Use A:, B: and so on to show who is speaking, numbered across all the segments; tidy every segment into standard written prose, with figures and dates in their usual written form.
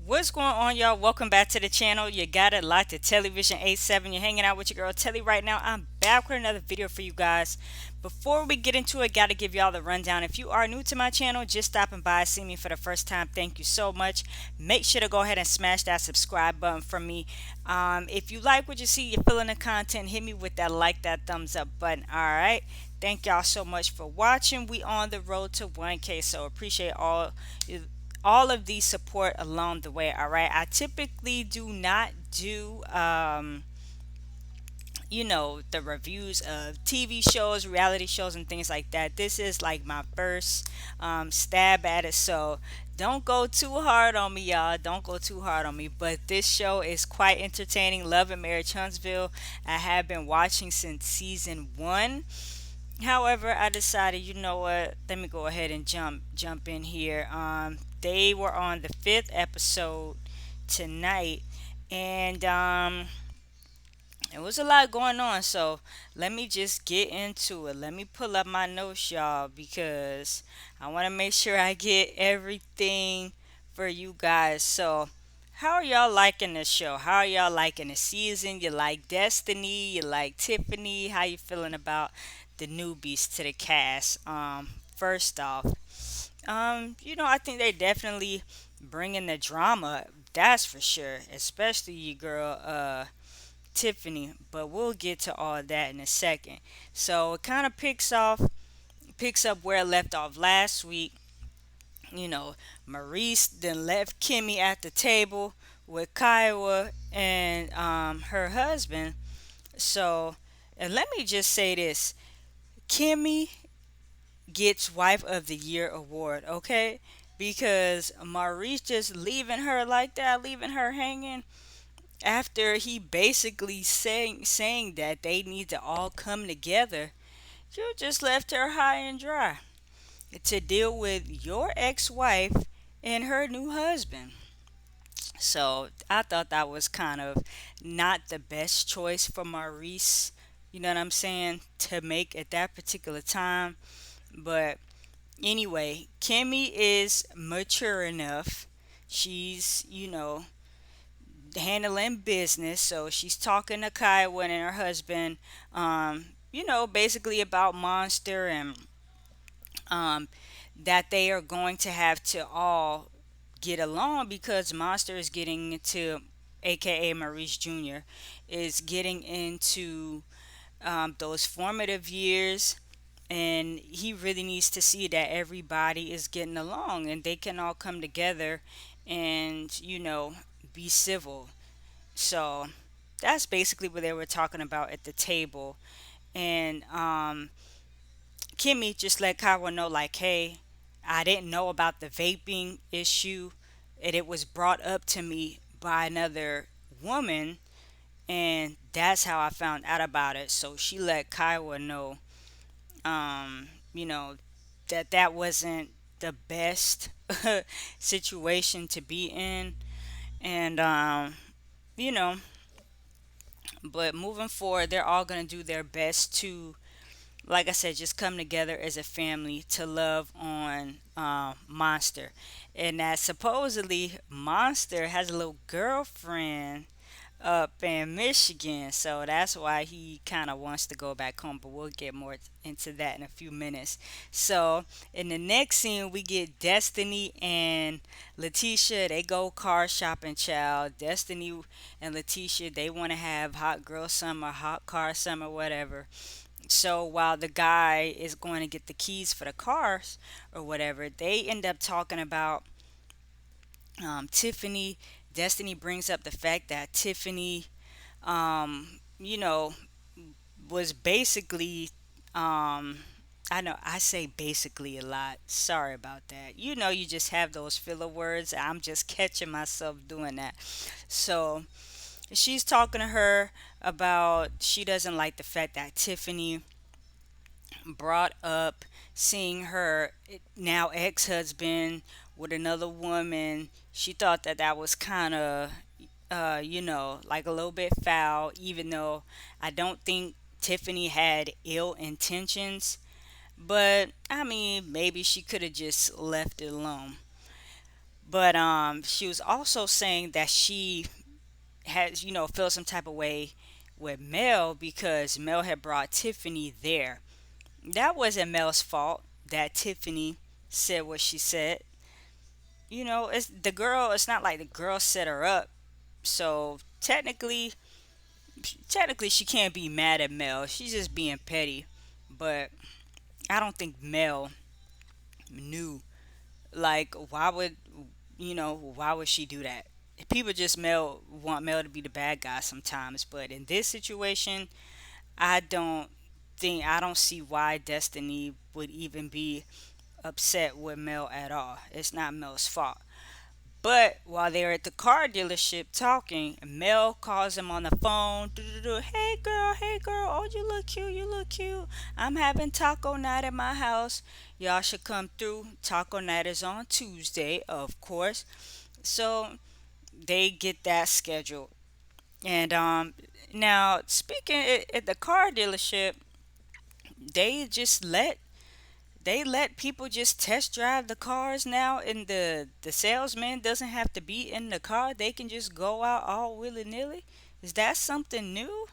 A: What's going on, y'all? Welcome back to the channel. You got it locked to TelliVision 87. You're hanging out with your girl Telly right now. I'm back with another video for you guys. Before we get into it, gotta give y'all the rundown. If you are new to my channel, just stopping by, see me for the first time, thank you so much. Make sure to go ahead and smash that subscribe button for me. If you like what you see, you're feeling the content, hit me with that like, that thumbs up button. Alright. Thank y'all so much for watching. We on the road to 1K, so appreciate all of the support along the way. All right, I typically do not do the reviews of TV shows, reality shows, and things like that. This is like my first stab at it, so don't go too hard on me, y'all. Don't go too hard on me. But this show is quite entertaining. Love and Marriage Huntsville. I have been watching since season one. However, I decided, you know what? Let me go ahead and jump in here. They were on the fifth episode tonight, and it was a lot going on. So let me just get into it. Let me pull up my notes, y'all, because I want to make sure I get everything for you guys. So, how are y'all liking this show? How are y'all liking the season? You like Destiny? You like Tiffany? How you feeling about the newbies to the cast? First off, I think they definitely bringing the drama. That's for sure, especially your girl, Tiffany. But we'll get to all that in a second. So it kind of picks up where it left off last week. You know, Maurice then left Kimmy at the table with Kiowa and her husband. So, and let me just say this: Kimmy gets Wife of the Year award, okay? Because Maurice just leaving her like that, leaving her hanging after he basically saying that they need to all come together. You just left her high and dry to deal with your ex-wife and her new husband. So I thought that was kind of not the best choice for Maurice, you know what I'm saying, to make at that particular time. But anyway, Kimmy is mature enough. She's, handling business. So she's talking to Kyle and her husband, basically about Monster and um, that they are going to have to all get along because Monster is getting into, aka Maurice Jr., is getting into those formative years, and he really needs to see that everybody is getting along and they can all come together and be civil. So that's basically what they were talking about at the table. And Kimmy just let Kyra know, like, hey, I didn't know about the vaping issue, and it was brought up to me by another woman, and that's how I found out about it. So she let Kyra know, um, you know, that wasn't the best situation to be in, and you know, but moving forward, they're all gonna do their best to, like I said, just come together as a family to love on Monster. And that supposedly Monster has a little girlfriend up in Michigan, so that's why he kind of wants to go back home. But we'll get more into that in a few minutes. So, in the next scene, we get Destiny and Letitia. They go car shopping, child. Destiny and Letitia, they want to have hot girl summer, hot car summer, whatever. So while the guy is going to get the keys for the cars or whatever, they end up talking about Tiffany. Destiny brings up the fact that Tiffany, you know, was basically, I know I say basically a lot. Sorry about that. You just have those filler words. I'm just catching myself doing that. So she's talking to her about she doesn't like the fact that Tiffany brought up seeing her now ex-husband with another woman. She thought that that was kind of like a little bit foul, even though I don't think Tiffany had ill intentions. But I mean, maybe she could have just left it alone. But she was also saying that she had, felt some type of way with Mel because Mel had brought Tiffany there. That wasn't Mel's fault that Tiffany said what she said. It's the girl. It's not like the girl set her up. So technically, she can't be mad at Mel. She's just being petty. But I don't think Mel knew. Like, why would she do that? People just want Mel to be the bad guy sometimes. But in this situation, I don't I don't see why Destiny would even be upset with Mel at all. It's not Mel's fault. But while they're at the car dealership talking, Mel calls him on the phone. "Do-do-do. Hey girl, oh you look cute, you look cute. I'm having taco night at my house. Y'all should come through. Taco night is on Tuesday, of course." So they get that scheduled. And now speaking at the car dealership, they just let people just test drive the cars now, and the salesman doesn't have to be in the car. They can just go out all willy-nilly. Is that something new,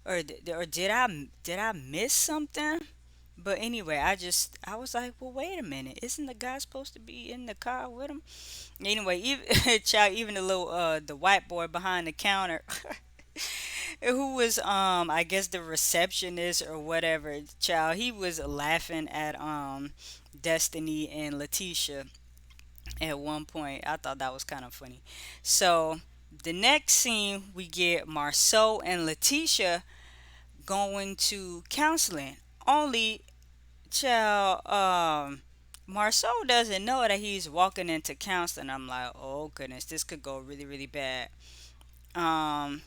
A: or did I miss something? But anyway, I was like, well, wait a minute, isn't the guy supposed to be in the car with him? Anyway, even child, even the white boy behind the counter, who was I guess the receptionist or whatever, child, he was laughing at Destiny and Letitia at one point. I thought that was kind of funny. So the next scene, we get Marceau and Letitia going to counseling. Only, child, Marceau doesn't know that he's walking into counseling. I'm like, oh goodness, this could go really, really bad. Um,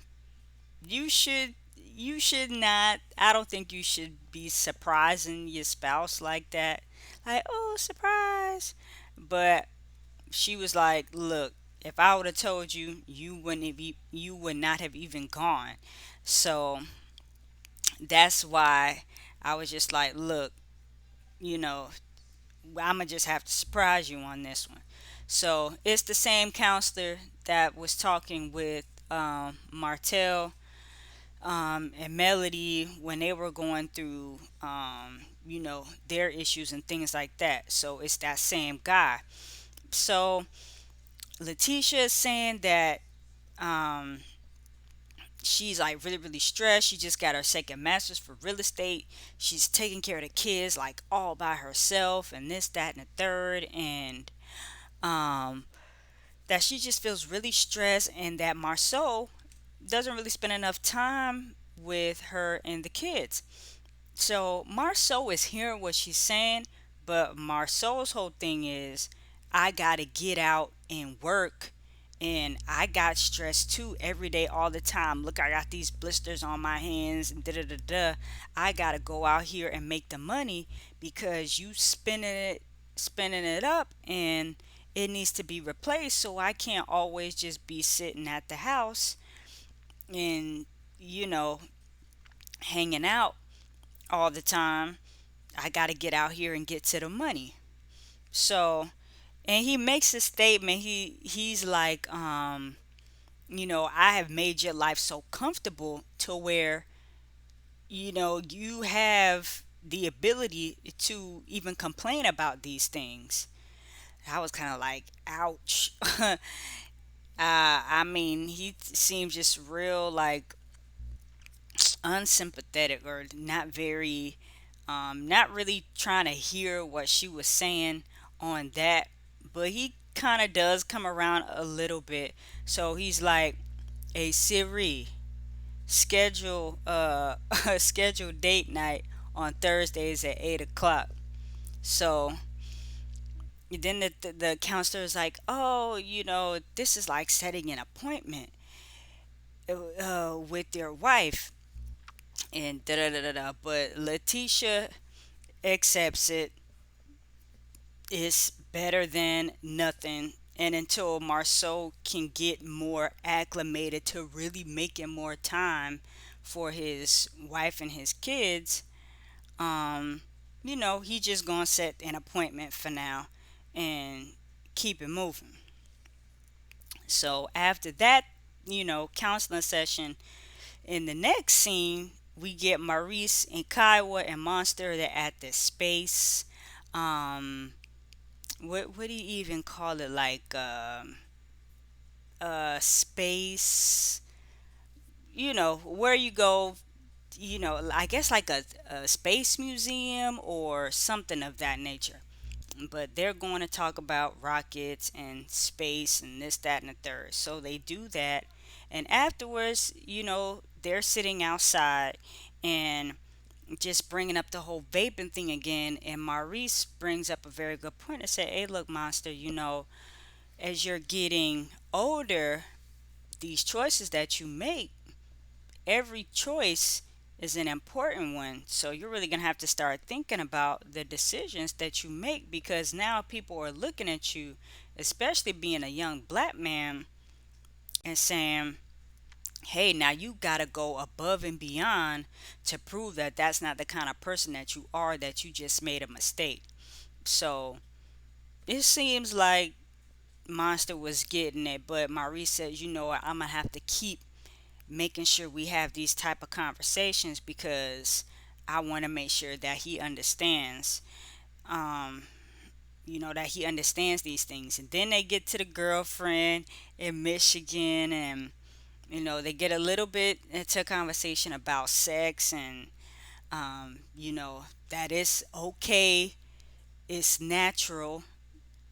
A: you should not. I don't think you should be surprising your spouse like that. Like, oh, surprise. But she was like, look, if I would have told you, you would not have even gone. So that's why I was just like, look, you know I'm gonna just have to surprise you on this one. So it's the same counselor that was talking with Martell and Melody when they were going through, their issues and things like that. So it's that same guy. So Letitia is saying that um, she's like really, really stressed. She just got her second master's for real estate. She's taking care of the kids like all by herself, and this, that, and the third. And um, that she just feels really stressed, and that Marceau doesn't really spend enough time with her and the kids. So Marceau is hearing what she's saying, but Marceau's whole thing is, I gotta get out and work, and I got stressed too every day, all the time. Look, I got these blisters on my hands, and da da da da. I gotta go out here and make the money because you spending it up, and it needs to be replaced. So I can't always just be sitting at the house and you know hanging out all the time. I got to get out here and get to the money. So, and he makes a statement. He's like, I have made your life so comfortable to where you have the ability to even complain about these things. I was kind of like, ouch. I mean, he seems just real like unsympathetic, or not very, not really trying to hear what she was saying on that. But he kind of does come around a little bit. So he's like, "Hey Siri, schedule schedule date night on Thursdays at 8 o'clock." So then the counselor is like, "Oh, this is like setting an appointment with your wife." And da da da da da. But Letitia accepts it. It's better than nothing. And until Marceau can get more acclimated to really making more time for his wife and his kids, um, he just gonna set an appointment for now and keep it moving. So after that, counseling session, in the next scene, we get Maurice and Kiowa and Monster. They're at this space. Um, what do you even call it? Like space. Where you go. I guess like a space museum or something of that nature. But they're going to talk about rockets and space and this, that, and the third. So they do that. And afterwards, they're sitting outside and just bringing up the whole vaping thing again. And Maurice brings up a very good point and said, hey, look, Monster, as you're getting older, these choices that you make, every choice is an important one. So you're really going to have to start thinking about the decisions that you make because now people are looking at you, especially being a young black man, and saying, hey, now you got to go above and beyond to prove that that's not the kind of person that you are, that you just made a mistake. So it seems like Monster was getting it, but Maurice says, you know what, I'm going to have to keep making sure we have these type of conversations because I want to make sure that he understands um that he understands these things. And then they get to the girlfriend in Michigan, and they get a little bit into a conversation about sex, and that is okay, it's natural,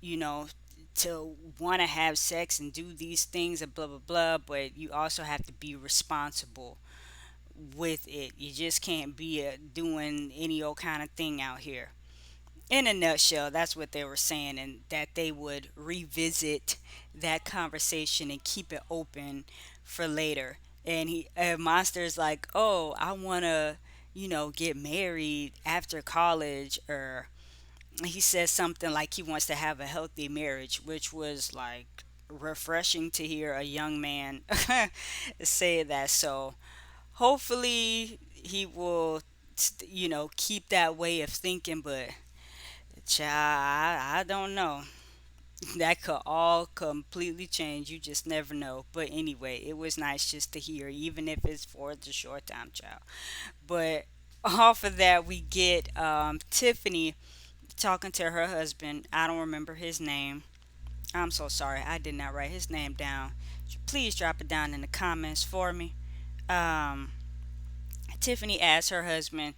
A: you know to want to have sex and do these things and blah blah blah, but you also have to be responsible with it. You just can't be doing any old kind of thing out here. In a nutshell, that's what they were saying, and that they would revisit that conversation and keep it open for later. And Monster's like, oh, I want to, get married after college, or he says something like he wants to have a healthy marriage, which was like refreshing to hear a young man say that. So hopefully he will keep that way of thinking, but child, I don't know. That could all completely change. You just never know. But anyway, it was nice just to hear, even if it's for the short time, child. But off of that, we get Tiffany talking to her husband. I don't remember his name. I'm so sorry. I did not write his name down. Please drop it down in the comments for me. Um, Tiffany asked her husband,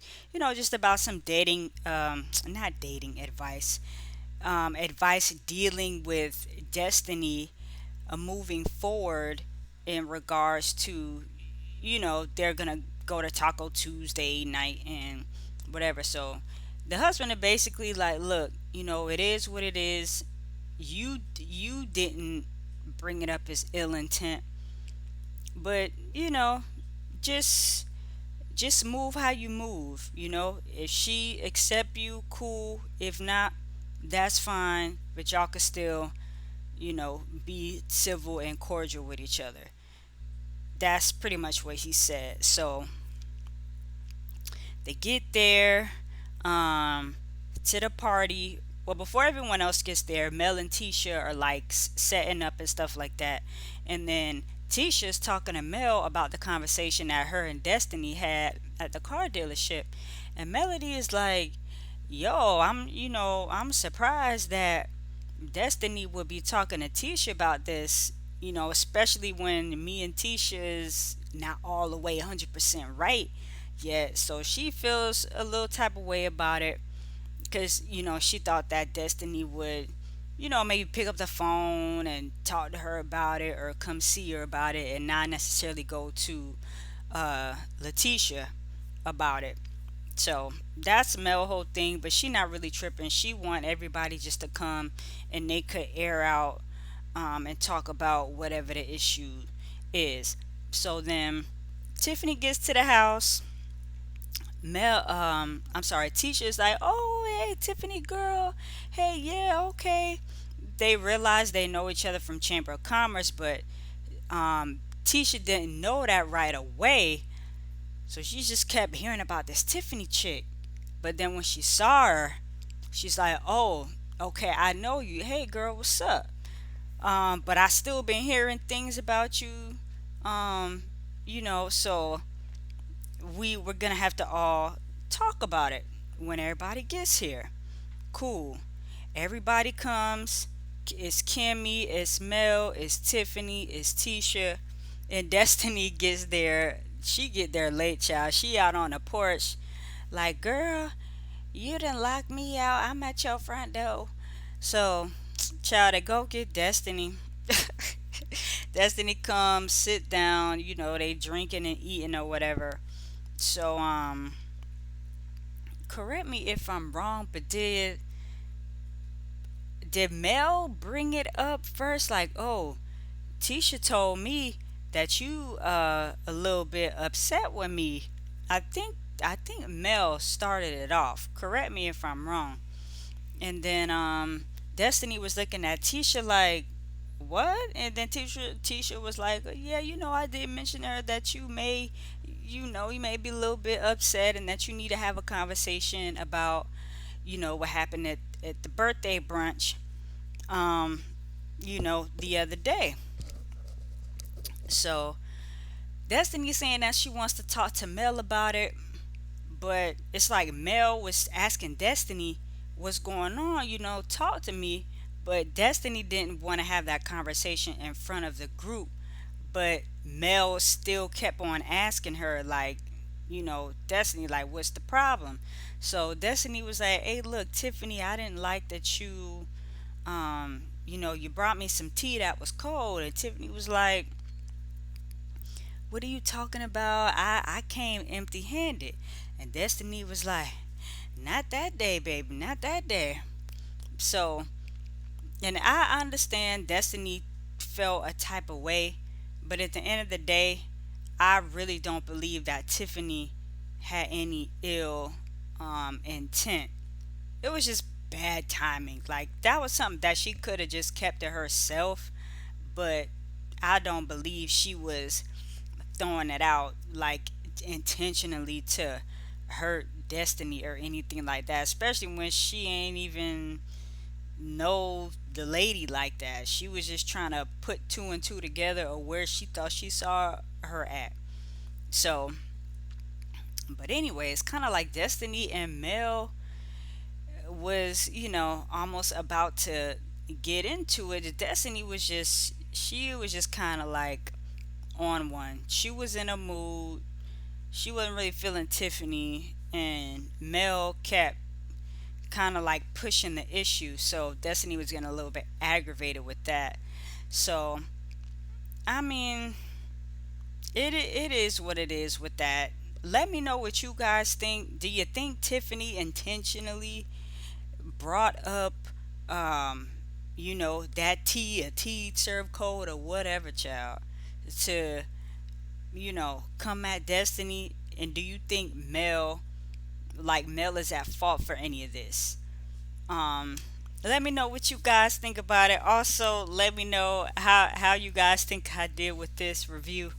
A: just about some dating, not dating advice, advice dealing with destiny, moving forward in regards to, they're gonna go to Taco Tuesday night and whatever. So the husband is basically like, look, it is what it is. You didn't bring it up as ill intent, but just just move how you move. If she accept you, cool. If not, that's fine, but y'all could still be civil and cordial with each other. That's pretty much what he said. So they get there, um, to the party. Well, before everyone else gets there, Mel and Tisha are like setting up and stuff like that. And then Tisha's talking to Mel about the conversation that her and Destiny had at the car dealership. And Melody is like, yo, I'm surprised that Destiny would be talking to Tisha about this, especially when me and Tisha is not all the way 100% right yet. So she feels a little type of way about it because, she thought that Destiny would, maybe pick up the phone and talk to her about it or come see her about it and not necessarily go to Letitia about it. So that's Mel whole thing, but she not really tripping. She want everybody just to come and they could air out and talk about whatever the issue is. So then Tiffany gets to the house. I'm sorry, Tisha's like, oh hey Tiffany girl, hey yeah okay. They realize they know each other from Chamber of Commerce, but Tisha didn't know that right away. So she just kept hearing about this Tiffany chick. But then when she saw her, she's like, oh, okay, I know you. Hey, girl, what's up? But I still been hearing things about you. Um, so we're gonna have to all talk about it when everybody gets here. Cool. Everybody comes. It's Kimmy, it's Mel, it's Tiffany, it's Tisha, and Destiny gets there. She get there late, child. She out on the porch, like, girl, you didn't lock me out. I'm at your front door. So, child, they go get Destiny. Destiny comes, sit down. They drinking and eating or whatever. So, correct me if I'm wrong, but did Mel bring it up first? Like, oh, Tisha told me that you a little bit upset with me. I think Mel started it off. Correct me if I'm wrong. And then Destiny was looking at Tisha like, what? And then Tisha was like, yeah, I did mention her that you may be a little bit upset and that you need to have a conversation about what happened at the birthday brunch um the other day. So Destiny saying that she wants to talk to Mel about it, but it's like Mel was asking Destiny what's going on, talk to me. But Destiny didn't want to have that conversation in front of the group. But Mel still kept on asking her, like, Destiny, like, what's the problem? So Destiny was like, hey, look, Tiffany, I didn't like that you brought me some tea that was cold. And Tiffany was like, what are you talking about? I came empty handed. And Destiny was like, not that day, baby, not that day. So, and I understand Destiny felt a type of way, but at the end of the day, I really don't believe that Tiffany had any ill intent. It was just bad timing. Like, that was something that she could have just kept to herself, but I don't believe she was throwing it out like intentionally to hurt Destiny or anything like that, especially when she ain't even know the lady like that. She was just trying to put two and two together or where she thought she saw her at. So, but anyway, it's kind of like Destiny and Mel was, almost about to get into it. Destiny was just, she was just kind of like on one. She was in a mood. She wasn't really feeling Tiffany, and Mel kept kind of like pushing the issue. So Destiny was getting a little bit aggravated with that. So, I mean, it is what it is with that. Let me know what you guys think. Do you think Tiffany intentionally brought up, um, that tea, a tea served cold or whatever, child, to, come at Destiny? And do you think Mel is at fault for any of this? Um, Let me know what you guys think about it. Also, let me know how you guys think I did with this review.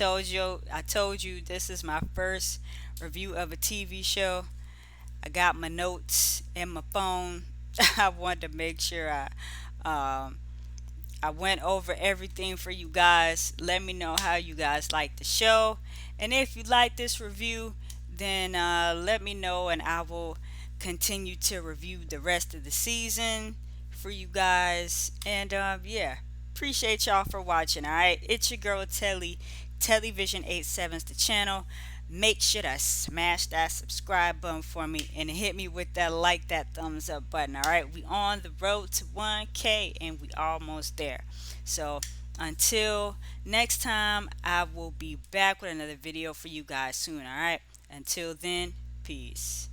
A: I told you this is my first review of a TV show. I got my notes in my phone. I wanted to make sure um, I went over everything for you guys. Let me know how you guys like the show. And if you like this review, then let me know and I will continue to review the rest of the season for you guys. And yeah, appreciate y'all for watching. All right, it's your girl TelliVision 87's the channel. Make sure to smash that subscribe button for me and hit me with that thumbs up button. All right, we on the road to 1K and we almost there. So until next time, I will be back with another video for you guys soon. All right, until then, peace.